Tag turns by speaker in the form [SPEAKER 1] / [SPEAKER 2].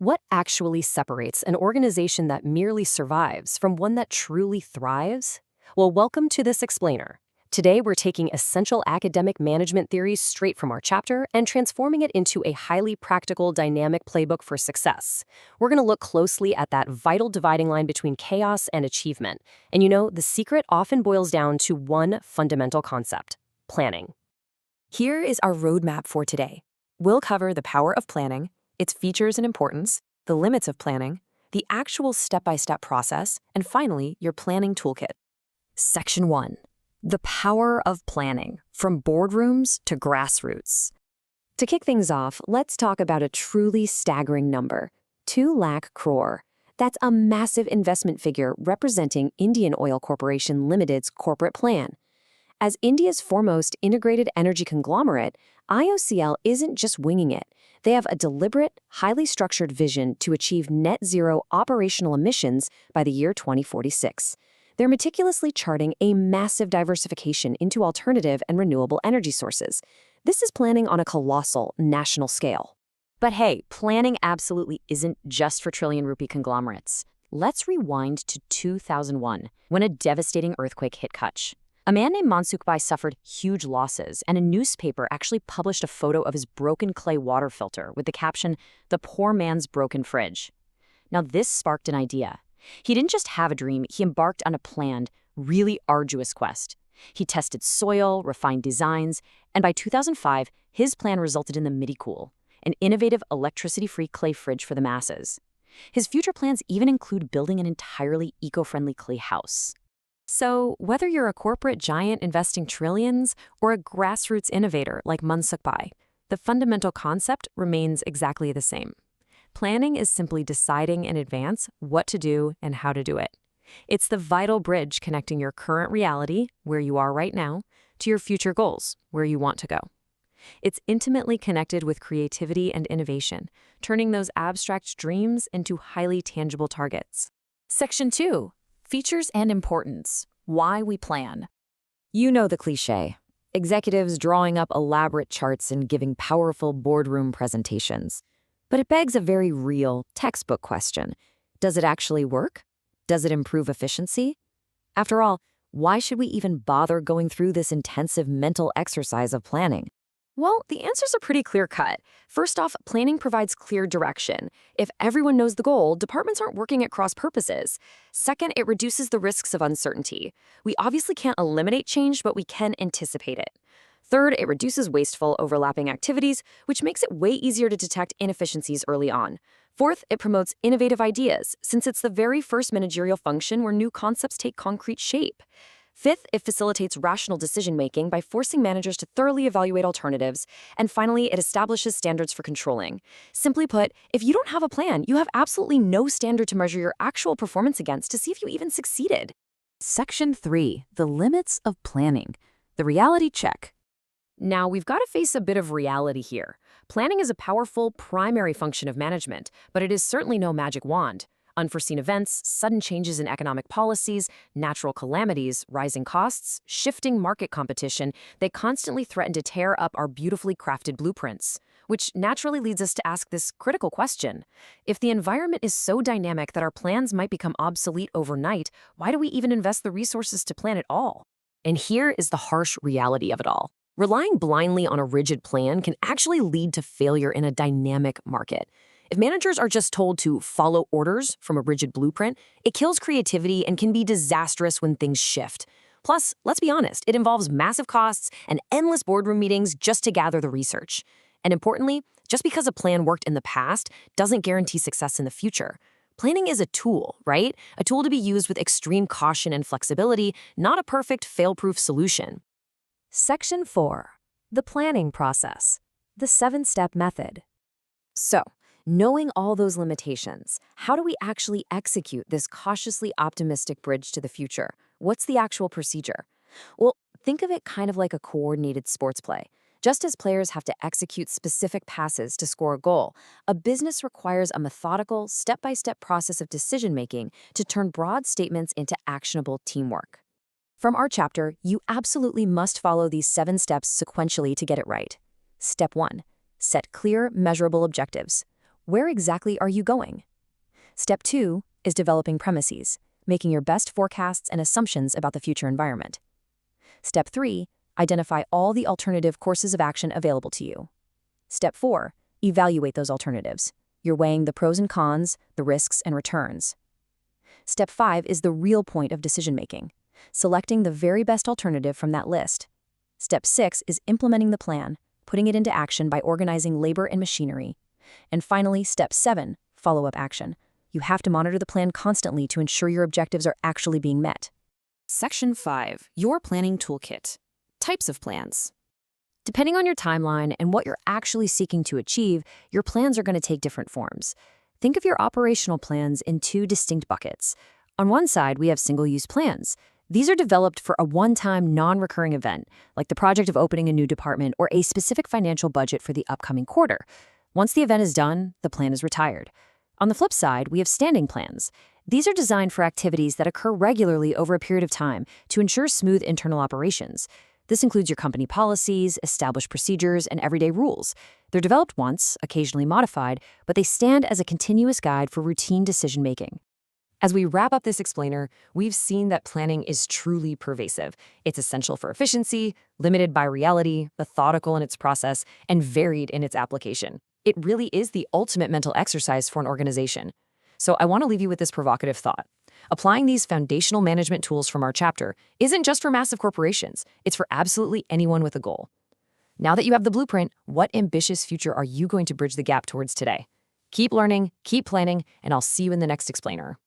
[SPEAKER 1] What actually separates an organization that merely survives from one that truly thrives? Well, welcome to this explainer. Today, we're taking essential academic management theories straight from our chapter and transforming it into a highly practical, dynamic playbook for success. We're going to look closely at that vital dividing line between chaos and achievement. And the secret often boils down to one fundamental concept: planning.
[SPEAKER 2] Here is our roadmap for today. We'll cover the power of planning, its features and importance, the limits of planning, the actual step-by-step process, and finally, your planning toolkit.
[SPEAKER 3] Section 1. The power of planning, from boardrooms to grassroots.
[SPEAKER 1] To kick things off, let's talk about a truly staggering number: 2 lakh crore. That's a massive investment figure representing Indian Oil Corporation Limited's corporate plan. As India's foremost integrated energy conglomerate, IOCL isn't just winging it. They have a deliberate, highly structured vision to achieve net zero operational emissions by the year 2046. They're meticulously charting a massive diversification into alternative and renewable energy sources. This is planning on a colossal national scale.
[SPEAKER 3] But hey, planning absolutely isn't just for trillion-rupee conglomerates. Let's rewind to 2001, when a devastating earthquake hit Kutch. A man named Mansukh suffered huge losses, and a newspaper actually published a photo of his broken clay water filter with the caption, "The poor man's broken fridge." Now, this sparked an idea. He didn't just have a dream, he embarked on a planned, really arduous quest. He tested soil, refined designs, and by 2005, his plan resulted in the MIDI-Cool, an innovative electricity-free clay fridge for the masses. His future plans even include building an entirely eco-friendly clay house.
[SPEAKER 2] So, whether you're a corporate giant investing trillions or a grassroots innovator like Mansukh, the fundamental concept remains exactly the same. Planning is simply deciding in advance what to do and how to do it. It's the vital bridge connecting your current reality, where you are right now, to your future goals, where you want to go. It's intimately connected with creativity and innovation, turning those abstract dreams into highly tangible targets.
[SPEAKER 3] Section 2. Features and importance. Why we plan.
[SPEAKER 1] You know the cliché: executives drawing up elaborate charts and giving powerful boardroom presentations. But it begs a very real, textbook question. Does it actually work? Does it improve efficiency? After all, why should we even bother going through this intensive mental exercise of planning?
[SPEAKER 2] Well, the answers are pretty clear-cut. First off, planning provides clear direction. If everyone knows the goal, departments aren't working at cross purposes. Second, it reduces the risks of uncertainty. We obviously can't eliminate change, but we can anticipate it. Third, it reduces wasteful, overlapping activities, which makes it way easier to detect inefficiencies early on. Fourth, it promotes innovative ideas, since it's the very first managerial function where new concepts take concrete shape. Fifth, it facilitates rational decision-making by forcing managers to thoroughly evaluate alternatives. And finally, it establishes standards for controlling. Simply put, if you don't have a plan, you have absolutely no standard to measure your actual performance against to see if you even succeeded.
[SPEAKER 3] Section 3. The limits of planning. The reality check.
[SPEAKER 2] Now, we've got to face a bit of reality here. Planning is a powerful, primary function of management, but it is certainly no magic wand. Unforeseen events, sudden changes in economic policies, natural calamities, rising costs, shifting market competition, they constantly threaten to tear up our beautifully crafted blueprints. Which naturally leads us to ask this critical question. If the environment is so dynamic that our plans might become obsolete overnight, why do we even invest the resources to plan at all? And here is the harsh reality of it all. Relying blindly on a rigid plan can actually lead to failure in a dynamic market. If managers are just told to follow orders from a rigid blueprint, it kills creativity and can be disastrous when things shift. Plus, let's be honest, it involves massive costs and endless boardroom meetings just to gather the research. And importantly, just because a plan worked in the past doesn't guarantee success in the future. Planning is a tool, right? A tool to be used with extreme caution and flexibility, not a perfect, fail-proof solution.
[SPEAKER 1] Section 4. The planning process. The 7-step method. So, knowing all those limitations, how do we actually execute this cautiously optimistic bridge to the future? What's the actual procedure? Well, think of it kind of like a coordinated sports play. Just as players have to execute specific passes to score a goal, a business requires a methodical, step-by-step process of decision-making to turn broad statements into actionable teamwork. From our chapter, you absolutely must follow these 7 steps sequentially to get it right. Step 1. Set clear, measurable objectives. Where exactly are you going? Step 2 is developing premises, making your best forecasts and assumptions about the future environment. Step 3, identify all the alternative courses of action available to you. Step 4, evaluate those alternatives. You're weighing the pros and cons, the risks and returns. Step 5 is the real point of decision-making, selecting the very best alternative from that list. Step 6 is implementing the plan, putting it into action by organizing labor and machinery. And finally, Step 7, follow-up action. You have to monitor the plan constantly to ensure your objectives are actually being met.
[SPEAKER 2] Section 5. Your Planning Toolkit. Types of plans. Depending on your timeline and what you're actually seeking to achieve, your plans are going to take different forms. Think of your operational plans in two distinct buckets. On one side, we have single-use plans. These are developed for a one-time, non-recurring event, like the project of opening a new department or a specific financial budget for the upcoming quarter. Once the event is done, the plan is retired. On the flip side, we have standing plans. These are designed for activities that occur regularly over a period of time to ensure smooth internal operations. This includes your company policies, established procedures, and everyday rules. They're developed once, occasionally modified, but they stand as a continuous guide for routine decision-making. As we wrap up this explainer, we've seen that planning is truly pervasive. It's essential for efficiency, limited by reality, methodical in its process, and varied in its application. It really is the ultimate mental exercise for an organization. So I want to leave you with this provocative thought. Applying these foundational management tools from our chapter isn't just for massive corporations, it's for absolutely anyone with a goal. Now that you have the blueprint, what ambitious future are you going to bridge the gap towards today? Keep learning, keep planning, and I'll see you in the next explainer.